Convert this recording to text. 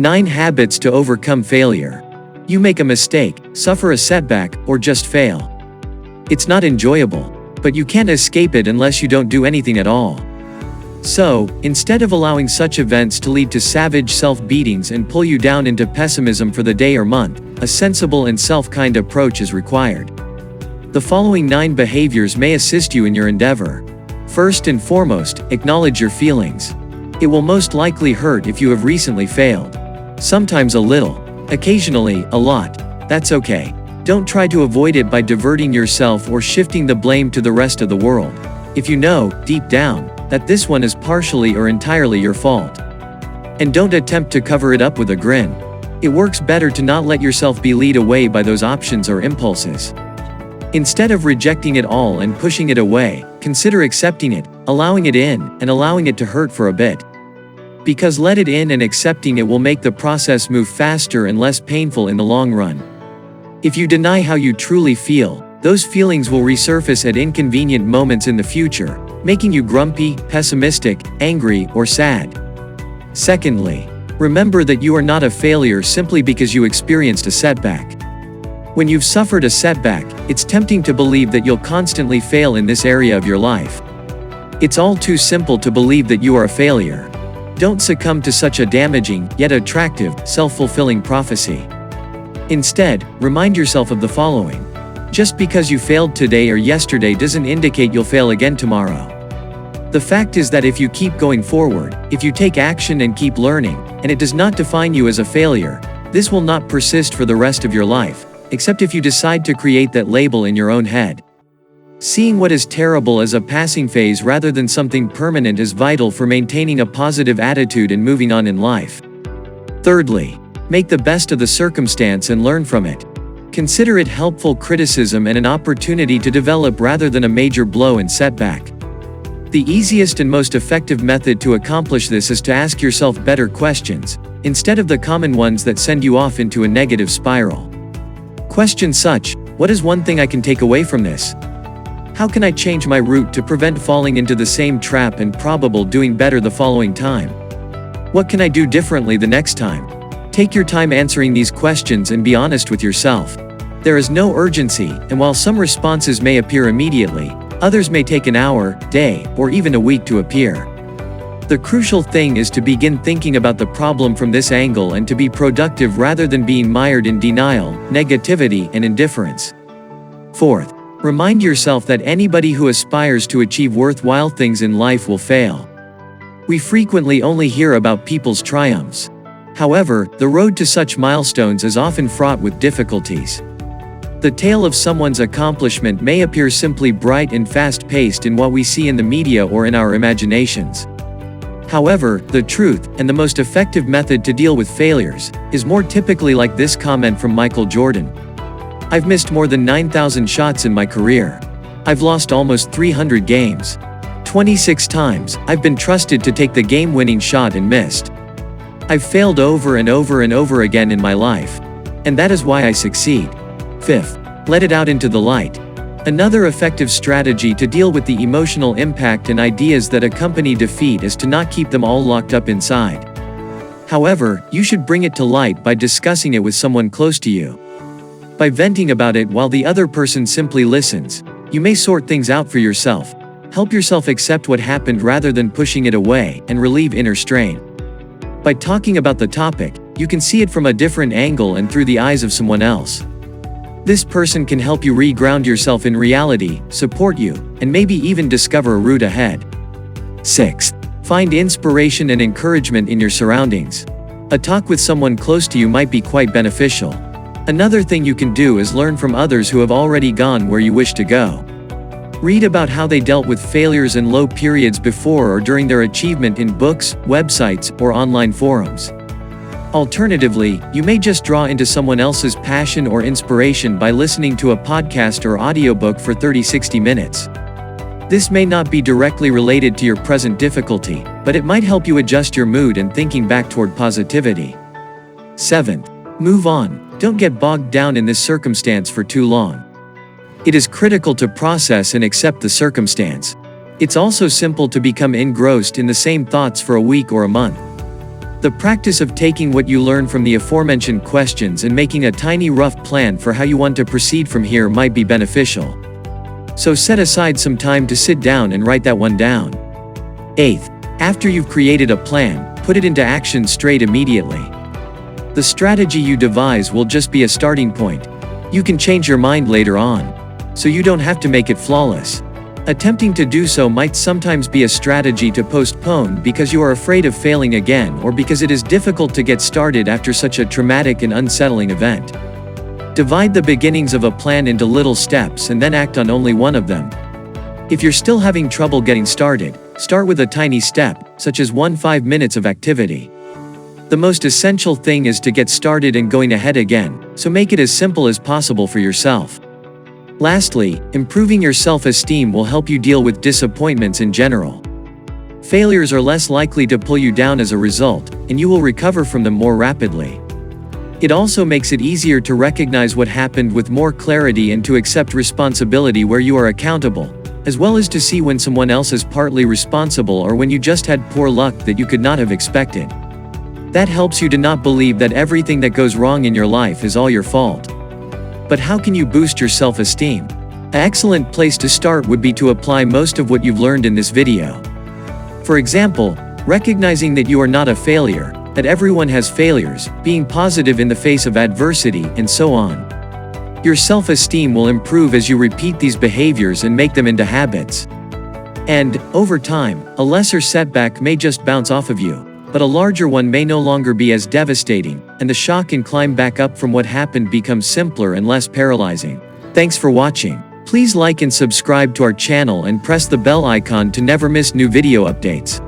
9 Habits to Overcome Failure. You make a mistake, suffer a setback, or just fail. It's not enjoyable, but you can't escape it unless you don't do anything at all. So, instead of allowing such events to lead to savage self-beatings and pull you down into pessimism for the day or month, a sensible and self-kind approach is required. The following 9 behaviors may assist you in your endeavor. First and foremost, acknowledge your feelings. It will most likely hurt if you have recently failed. Sometimes a little, occasionally a lot. That's okay. Don't try to avoid it by diverting yourself or shifting the blame to the rest of the world. If you know, deep down, that this one is partially or entirely your fault. And don't attempt to cover it up with a grin. It works better to not let yourself be led away by those options or impulses. Instead of rejecting it all and pushing it away, consider accepting it, allowing it in, and allowing it to hurt for a bit. Because let it in and accepting it will make the process move faster and less painful in the long run. If you deny how you truly feel, those feelings will resurface at inconvenient moments in the future, making you grumpy, pessimistic, angry, or sad. Secondly, remember that you are not a failure simply because you experienced a setback. When you've suffered a setback, it's tempting to believe that you'll constantly fail in this area of your life. It's all too simple to believe that you are a failure. Don't succumb to such a damaging, yet attractive, self-fulfilling prophecy. Instead, remind yourself of the following. Just because you failed today or yesterday doesn't indicate you'll fail again tomorrow. The fact is that if you keep going forward, if you take action and keep learning, and it does not define you as a failure, this will not persist for the rest of your life, except if you decide to create that label in your own head. Seeing what is terrible as a passing phase rather than something permanent is vital for maintaining a positive attitude and moving on in life. Thirdly, make the best of the circumstance and learn from it. Consider it helpful criticism and an opportunity to develop rather than a major blow and setback. The easiest and most effective method to accomplish this is to ask yourself better questions, instead of the common ones that send you off into a negative spiral. Questions such, what is one thing I can take away from this? How can I change my route to prevent falling into the same trap and probable doing better the following time? What can I do differently the next time? Take your time answering these questions and be honest with yourself. There is no urgency, and while some responses may appear immediately, others may take an hour, day, or even a week to appear. The crucial thing is to begin thinking about the problem from this angle and to be productive rather than being mired in denial, negativity, and indifference. Fourth, remind yourself that anybody who aspires to achieve worthwhile things in life will fail. We frequently only hear about people's triumphs. However, the road to such milestones is often fraught with difficulties. The tale of someone's accomplishment may appear simply bright and fast-paced in what we see in the media or in our imaginations. However, the truth, and the most effective method to deal with failures, is more typically like this comment from Michael Jordan. I've missed more than 9,000 shots in my career. I've lost almost 300 games. 26 times, I've been trusted to take the game-winning shot and missed. I've failed over and over and over again in my life. And that is why I succeed. Fifth, let it out into the light. Another effective strategy to deal with the emotional impact and ideas that accompany defeat is to not keep them all locked up inside. However, you should bring it to light by discussing it with someone close to you. By venting about it while the other person simply listens, you may sort things out for yourself, help yourself accept what happened rather than pushing it away, and relieve inner strain. By talking about the topic, you can see it from a different angle and through the eyes of someone else. This person can help you re-ground yourself in reality, support you, and maybe even discover a route ahead. Sixth, find inspiration and encouragement in your surroundings. A talk with someone close to you might be quite beneficial. Another thing you can do is learn from others who have already gone where you wish to go. Read about how they dealt with failures and low periods before or during their achievement in books, websites, or online forums. Alternatively, you may just draw into someone else's passion or inspiration by listening to a podcast or audiobook for 30-60 minutes. This may not be directly related to your present difficulty, but it might help you adjust your mood and thinking back toward positivity. Seventh, move on. Don't get bogged down in this circumstance for too long. It is critical to process and accept the circumstance. It's also simple to become engrossed in the same thoughts for a week or a month. The practice of taking what you learn from the aforementioned questions and making a tiny rough plan for how you want to proceed from here might be beneficial. So set aside some time to sit down and write that one down. 8th, after you've created a plan, put it into action straight immediately. The strategy you devise will just be a starting point. You can change your mind later on, so you don't have to make it flawless. Attempting to do so might sometimes be a strategy to postpone because you are afraid of failing again or because it is difficult to get started after such a traumatic and unsettling event. Divide the beginnings of a plan into little steps and then act on only one of them. If you're still having trouble getting started, start with a tiny step, such as 5 minutes of activity. The most essential thing is to get started and going ahead again, so make it as simple as possible for yourself. Lastly, improving your self-esteem will help you deal with disappointments in general. Failures are less likely to pull you down as a result, and you will recover from them more rapidly. It also makes it easier to recognize what happened with more clarity and to accept responsibility where you are accountable, as well as to see when someone else is partly responsible or when you just had poor luck that you could not have expected. That helps you to not believe that everything that goes wrong in your life is all your fault. But how can you boost your self-esteem? An excellent place to start would be to apply most of what you've learned in this video. For example, recognizing that you are not a failure, that everyone has failures, being positive in the face of adversity, and so on. Your self-esteem will improve as you repeat these behaviors and make them into habits. And, over time, a lesser setback may just bounce off of you, but a larger one may no longer be as devastating, and the shock and climb back up from what happened becomes simpler and less paralyzing. Thanks for watching. Please like and subscribe to our channel and press the bell icon to never miss new video updates.